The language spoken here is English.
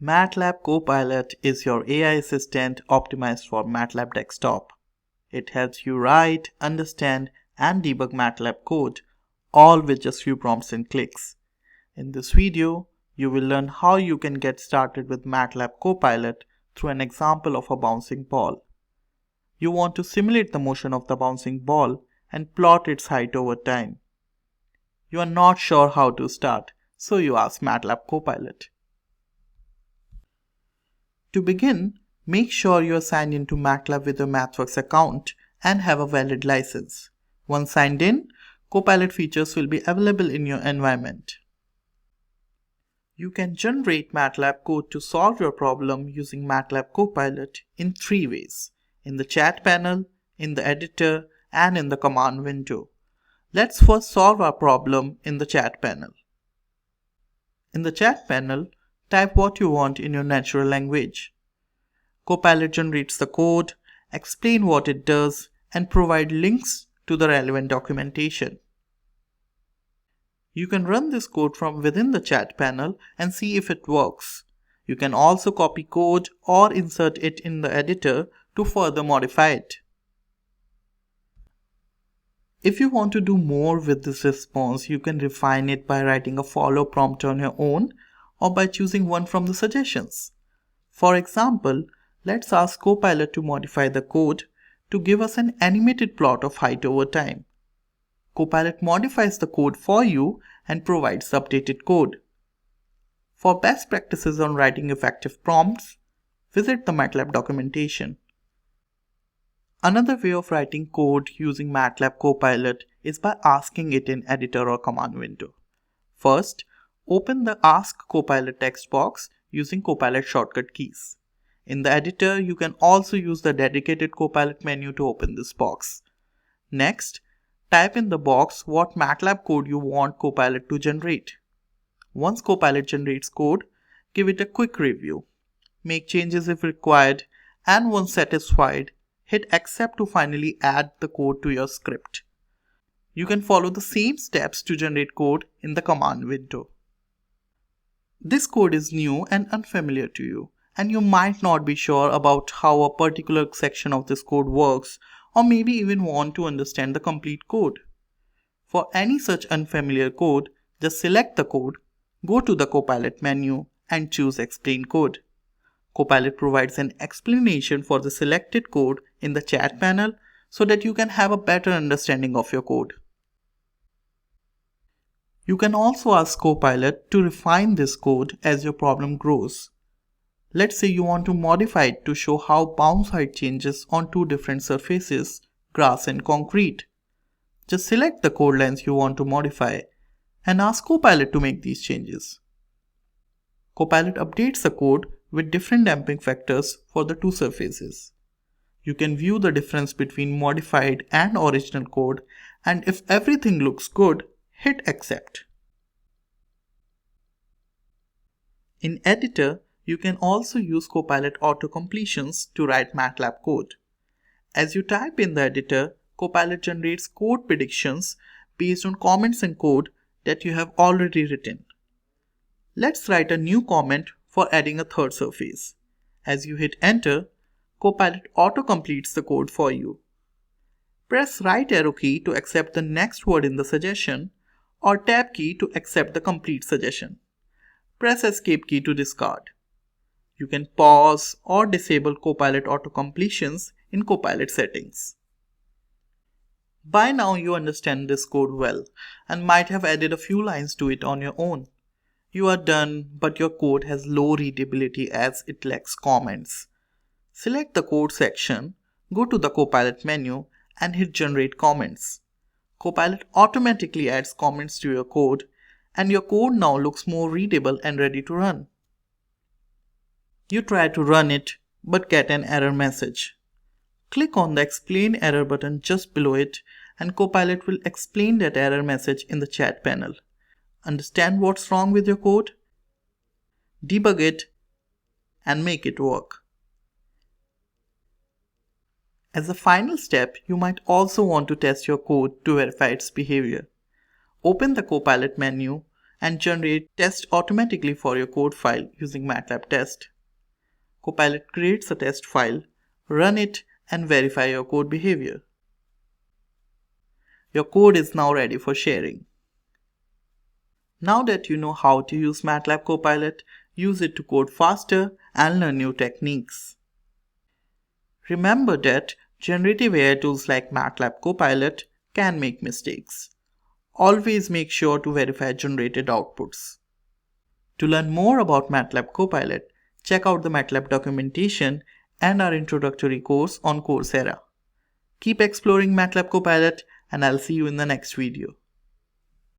MATLAB Copilot is your AI assistant optimized for MATLAB Desktop. It helps you write, understand, and debug MATLAB code, all with just few prompts and clicks. In this video, you will learn how you can get started with MATLAB Copilot through an example of a bouncing ball. You want to simulate the motion of the bouncing ball and plot its height over time. You are not sure how to start, so you ask MATLAB Copilot. To begin, make sure you are signed into MATLAB with your MathWorks account and have a valid license. Once signed in, Copilot features will be available in your environment. You can generate MATLAB code to solve your problem using MATLAB Copilot in 3 ways: in the chat panel, in the editor, and in the command window. Let's first solve our problem in the chat panel. In the chat panel, type what you want in your natural language. Copilot generates the code, explain what it does, and provide links to the relevant documentation. You can run this code from within the chat panel and see if it works. You can also copy code or insert it in the editor to further modify it. If you want to do more with this response, you can refine it by writing a follow prompt on your own or by choosing one from the suggestions. For example, let's ask Copilot to modify the code to give us an animated plot of height over time. Copilot modifies the code for you and provides the updated code. For best practices on writing effective prompts, visit the MATLAB documentation. Another way of writing code using MATLAB Copilot is by asking it in editor or command window. First, open the Ask Copilot text box using Copilot shortcut keys. In the editor, you can also use the dedicated Copilot menu to open this box. Next, type in the box what MATLAB code you want Copilot to generate. Once Copilot generates code, give it a quick review. Make changes if required, and once satisfied, hit accept to finally add the code to your script. You can follow the same steps to generate code in the command window. This code is new and unfamiliar to you, and you might not be sure about how a particular section of this code works, or maybe even want to understand the complete code. For any such unfamiliar code, just select the code, go to the Copilot menu, and choose Explain Code. Copilot provides an explanation for the selected code in the chat panel so that you can have a better understanding of your code. You can also ask Copilot to refine this code as your problem grows. Let's say you want to modify it to show how bounce height changes on two different surfaces, grass and concrete. Just select the code lines you want to modify and ask Copilot to make these changes. Copilot updates the code with different damping factors for the two surfaces. You can view the difference between modified and original code, and if everything looks good, hit accept. In editor, you can also use Copilot auto-completions to write MATLAB code. As you type in the editor, Copilot generates code predictions based on comments and code that you have already written. Let's write a new comment for adding a third surface. As you hit enter, Copilot auto-completes the code for you. Press right arrow key to accept the next word in the suggestion, or tab key to accept the complete suggestion. Press escape key to discard. You can pause or disable Copilot auto-completions in Copilot settings. By now you understand this code well and might have added a few lines to it on your own. You are done, but your code has low readability as it lacks comments. Select the code section, go to the Copilot menu and hit generate comments. Copilot automatically adds comments to your code, and your code now looks more readable and ready to run. You try to run it but get an error message. Click on the Explain Error button just below it and Copilot will explain that error message in the chat panel. Understand what's wrong with your code, debug it, and make it work. As a final step, you might also want to test your code to verify its behavior. Open the Copilot menu and generate tests automatically for your code file using MATLAB Test. Copilot creates a test file, run it, and verify your code behavior. Your code is now ready for sharing. Now that you know how to use MATLAB Copilot, use it to code faster and learn new techniques. Remember that generative AI tools like MATLAB Copilot can make mistakes. Always make sure to verify generated outputs. To learn more about MATLAB Copilot, check out the MATLAB documentation and our introductory course on Coursera. Keep exploring MATLAB Copilot, and I'll see you in the next video.